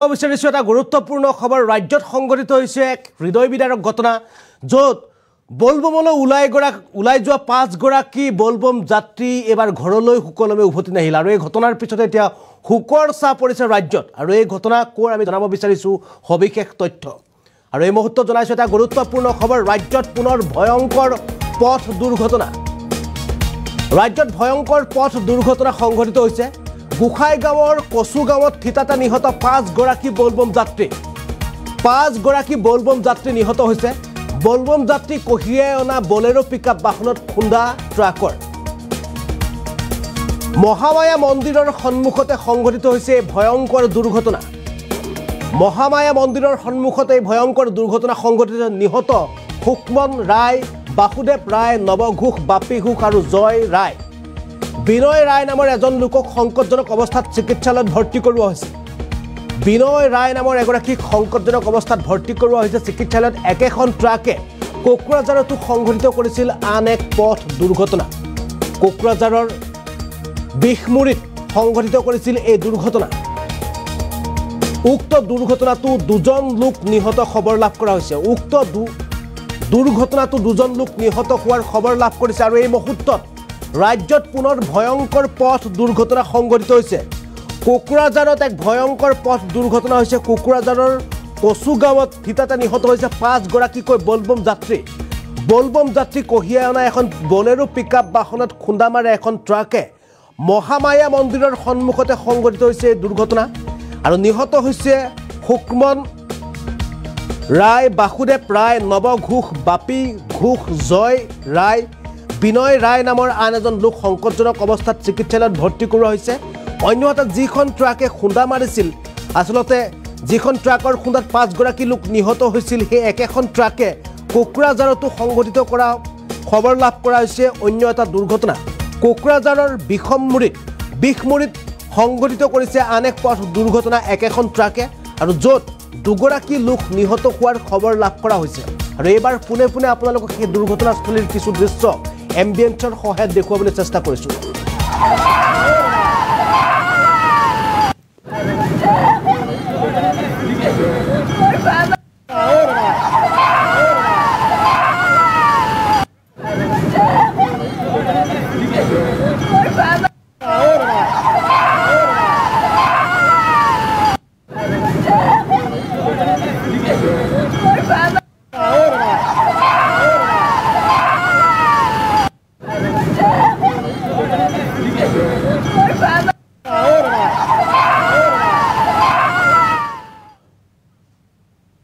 বিচাৰিছো এটা গুৰুত্বপূৰ্ণ খবৰ ৰাজ্যত সংঘটিত হৈছে এক হৃদয় বিদাৰক ঘটনা য'ত বলবমলৈ ওলাই যোৱা 5 গৰাকী বলবম যাত্ৰী এবাৰ ঘৰলৈ সুকলমে উভতি নাহিল আৰু এই ঘটনাৰ পিছতে এতিয়া হুকৰ চাপ পৰিছে ৰাজ্যত আৰু এই ঘটনা কোৰ আমি জনাব বিচাৰিছো সবিশেষ তথ্য আৰু এই মুহূৰ্তত জনাইছো এটা গুৰুত্বপূৰ্ণ খবৰ ৰাজ্যত পুনৰ ভয়ংকৰ পথ দুৰ্ঘটনা সংঘটিত হৈছে গোখাইগাঁৱৰ কচুগাঁৱত থিতাতে নিহত 5 গৰাকী বলবম যাত্ৰী নিহত হৈছে বলবম যাত্ৰী কঢ়িয়াই অনা বলেৰো পিকআপ বাহনত খুন্দা ট্ৰাকৰ মহামায়া মন্দিৰৰ সন্মুখতে সংঘটিত হৈছে ভয়ংকৰ দুৰ্ঘটনা সংঘটিত নিহত সুকমন ৰায় বাসুদেৱ ৰায় নৱঘোষ বাপী ঘোষ আৰু জয় ৰায় বিনয় ৰায় নামৰ এজন লোকক সংকটজনক অৱস্থাত চিকিৎসালয়ত ভৰ্তি কৰোৱা হৈছে চিকিৎসালয়ত একেখন ট্ৰাকে কোকৰাঝাৰতো সংঘটিত কৰিছিল আন এক পথ দুৰ্ঘটনা কোকৰাঝাৰৰ বিহমুৰিত সংঘটিত কৰিছিল এই দুৰ্ঘটনা উক্ত দুৰ্ঘটনাটো দুজন লোক নিহত খবৰ লাভ কৰা হৈছে হোৱাৰ খবৰ লাভ কৰিছে আৰু এই মুহূৰ্তত ৰাজ্যত পুনৰ ভয়ংকৰ পথ দুৰ্ঘটনা সংঘটিত হৈছে কোকৰাঝাৰত এক ভয়ংকৰ পথ দুৰ্ঘটনা হৈছে কোকৰাঝাৰৰ কচুগাঁৱত থিতাতে নিহত হৈছে 5 গৰাকীকৈ বলবম যাত্ৰী কঢ়িয়াই অনা এখন বলেৰো পিকআপ বাহনত খুন্দা মাৰে এখন ট্ৰাকে মহামায়া মন্দিৰৰ সন্মুখতে সংঘটিত হৈছে এই দুৰ্ঘটনা আৰু নিহত হৈছে সুকমন ৰায় বাসুদেৱ ৰায় নৱঘোষ বাপী ঘোষ জয় ৰায় বিনয় ৰায় নামৰ আন এজন লোক সংকটজনক অৱস্থাত চিকিৎসালয়ত ভৰ্তি কৰোৱা হৈছে অন্যহাতে যিখন ট্ৰাকে খুন্দা মাৰিছিল আসলতে যিখন ট্ৰাকৰ খুন্দাত 5 গৰাকী লোক নিহত হৈছিল সেই একেখন ট্ৰাকে কোকৰাঝাৰতো সংঘটিত কৰা খবৰ লাভ কৰা হৈছে অন্য এটা দুৰ্ঘটনা কোকৰাঝাৰৰ বিহমুৰিত সংঘটিত কৰিছে আন এক পথ দুৰ্ঘটনা একেখন ট্ৰাকে আৰু য'ত দুগৰাকী লোক নিহত হোৱাৰ খবৰ লাভ কৰা হৈছে আৰু এইবাৰ পুনে আপোনালোকক সেই দুৰ্ঘটনাস্থলীৰ কিছু দৃশ্য এম্বিয়েন্সৰ সহায়ত দেখুৱাবলৈ চেষ্টা কৰিছো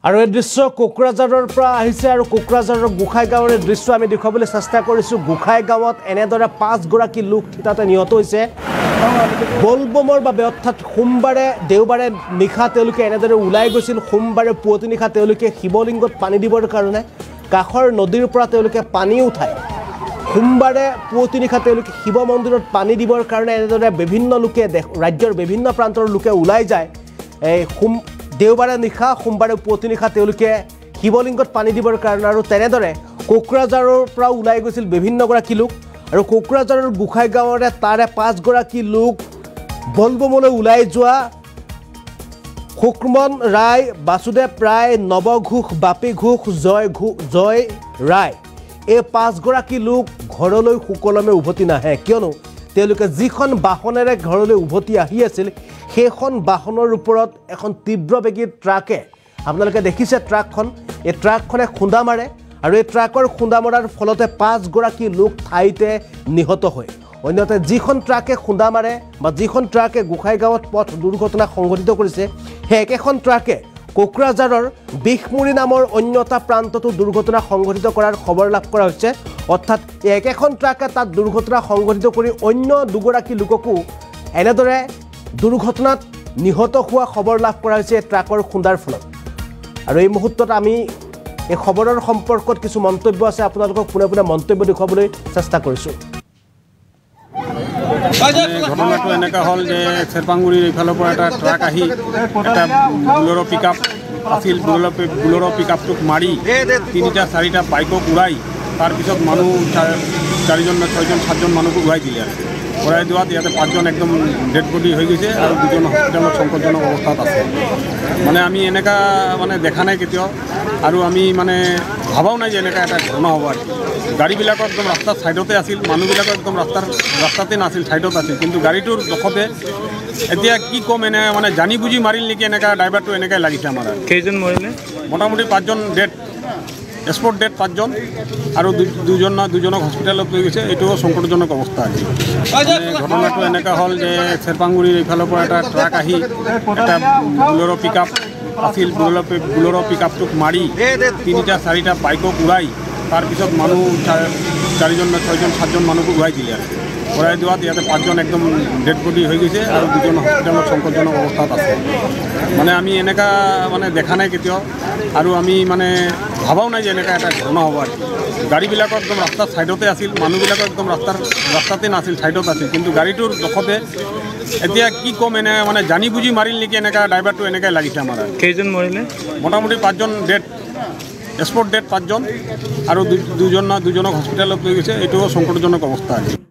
আৰু এই দৃশ্য কোকৰাঝাৰৰ পৰা আহিছে আৰু কোকৰাঝাৰৰ গোখাইগাঁৱৰ দৃশ্য আমি দেখুৱাবলৈ চেষ্টা কৰিছো গোখাইগাঁৱত এনেদৰে 5 গৰাকী লোক থিতাতে নিহত হৈছে বলবমৰ বাবে অৰ্থাৎ সোমবাৰে দেওবাৰে নিশা তেওঁলোকে এনেদৰে ওলাই গৈছিল সোমবাৰে পুৱতি নিশা তেওঁলোকে শিৱলিংগত পানী দিবৰ কাৰণে কাষৰ নদীৰ পৰা তেওঁলোকে পানী উঠায় সোমবাৰে পুৱতি নিশা তেওঁলোকে শিৱ মন্দিৰত পানী দিবৰ কাৰণে এনেদৰে বিভিন্ন লোকে ৰাজ্যৰ বিভিন্ন প্ৰান্তৰ লোকে ওলাই যায় এই দেওবাৰে নিশা সোমবাৰে পুৱতি নিশা তেওঁলোকে শিৱলিংগত পানী দিবৰ কাৰণে আৰু তেনেদৰে কোকৰাঝাৰৰ পৰা ওলাই গৈছিল বিভিন্ন গৰাকী লোক আৰু কোকৰাঝাৰৰ গোখাইগাঁৱৰে তাৰে 5 গৰাকী লোক বলবমলৈ ওলাই যোৱা সুকমন ৰায় বাসুদেৱ ৰায় নৱঘোষ বাপী ঘোষ জয় ৰায় এই 5 গৰাকী লোক ঘৰলৈ সুকলমে উভতি নাহে কিয়নো তেওঁলোকে যিখন বাহনেৰে ঘৰলৈ উভতি আহি আছিল সেইখন বাহনৰ ওপৰত এখন তীব্ৰবেগী ট্ৰাকে আপোনালোকে দেখিছে এই ট্ৰাকখনে খুন্দা মাৰে আৰু এই ট্ৰাকৰ খুন্দা মৰাৰ ফলতে 5 গৰাকী লোক ঠাইতে নিহত হয় অন্যহাতে যিখন ট্ৰাকে খুন্দা মাৰে বা যিখন ট্ৰাকে গোখাইগাঁৱত পথ দুৰ্ঘটনা সংঘটিত কৰিছে সেই একেখন ট্ৰাকে কোকৰাঝাৰৰ বিহমুৰি নামৰ অন্য এটা প্ৰান্ততো দুৰ্ঘটনা সংঘটিত কৰাৰ খবৰ লাভ কৰা হৈছে অৰ্থাৎ এই একেখন ট্ৰাকে তাত দুৰ্ঘটনা সংঘটিত কৰি অন্য দুগৰাকী লোককো এনেদৰে দুৰ্ঘটনাত নিহত হোৱা খবৰ লাভ কৰা হৈছে ট্ৰাকৰ খুন্দাৰ ফলত আৰু এই মুহূৰ্তত আমি এই খবৰৰ সম্পৰ্কত কিছু মন্তব্য আছে আপোনালোকক পুনে মন্তব্য দেখুৱাবলৈ চেষ্টা কৰিছো ঘটনাটো এনেকা হল যে চেৰপাংগুৰিৰ ইফালৰ পৰা এটা ট্ৰাক আহি এটা বুলেৰো পিকআপ আছিল বুলেৰো পিকআপটোক মাৰি 3-4টা বাইকক উৰাই তাৰপিছত মানুহ 4জন 6জন 7জন মানুহক উৰাই দিলে কৰাই দিয়াত ইয়াতে 5জন একদম ডেড বডি হৈ গৈছে আৰু 2জন হস্পিটেলত সংকটজনক অৱস্থাত আছে। মানে আমি এনেকুৱা মানে দেখা নাই কেতিয়াও, আৰু আমি মানে ভাবাও নাই যে এনেকুৱা এটা ঘটনা হ'ব। আৰু গাড়ীবিলাকৰ একদম ৰাস্তাৰ ছাইডতে আছিল, মানুহবিলাকৰ একদম ৰাস্তাতে নাছিল, ছাইডত আছিল, কিন্তু গাড়ীটোৰ জখতে এতিয়া কি ক'ম, এনে মানে জানি বুজি মাৰিল নেকি এনেকুৱা, ড্ৰাইভাৰটো এনেকৈ লাগিছে আমাৰ। কেইজন মৰিলে? মোটামুটি 5জন ডেড, স্পট ডেড 5জন, আৰু দুজনক হস্পিটেলত লৈ গৈছে। এইটোও সংকটজনক অৱস্থা আছে। ঘটনাটো এনেকুৱা হ'ল যে চেৰপাংগুৰিৰ এইফালৰ পৰা এটা ট্ৰাক আহি এটা বুলেৰো পিক আপ আছিল, বুলেৰো পিক আপটোক মাৰি 3-4টা বাইকক উৰাই, তাৰপিছত মানুহ 4জন, 6জন, 7জন মানুহক উৰাই দিলে। আৰু উৰাই দিয়াত ইয়াতে 5জন একদম ডেড বডি হৈ গৈছে আৰু 2জন হস্পিটেলত সংকটজনক অৱস্থাত আছে। মানে আমি এনেকুৱা মানে দেখা নাই কেতিয়াও, আৰু আমি মানে ভাবাও নাই যে এনেকুৱা এটা ঘটনা হ'ব। আৰু গাড়ীবিলাকৰ একদম ৰাস্তাৰ ছাইডতে আছিল, মানুহবিলাকৰ একদম ৰাস্তাতে নাছিল, ছাইডত আছিল, কিন্তু গাড়ীটোৰ জখতে এতিয়া কি ক'ম, এনে মানে জানি বুজি মাৰিল নেকি এনেকুৱা, ড্ৰাইভাৰটো এনেকৈ লাগিছে আমাৰ। কেইজন মৰিলে? মোটামুটি 5জন ডেড, স্পট ডেড 5জন, আৰু দুজনক হস্পিটেলত লৈ গৈছে। এইটোও সংকটজনক অৱস্থা আছে।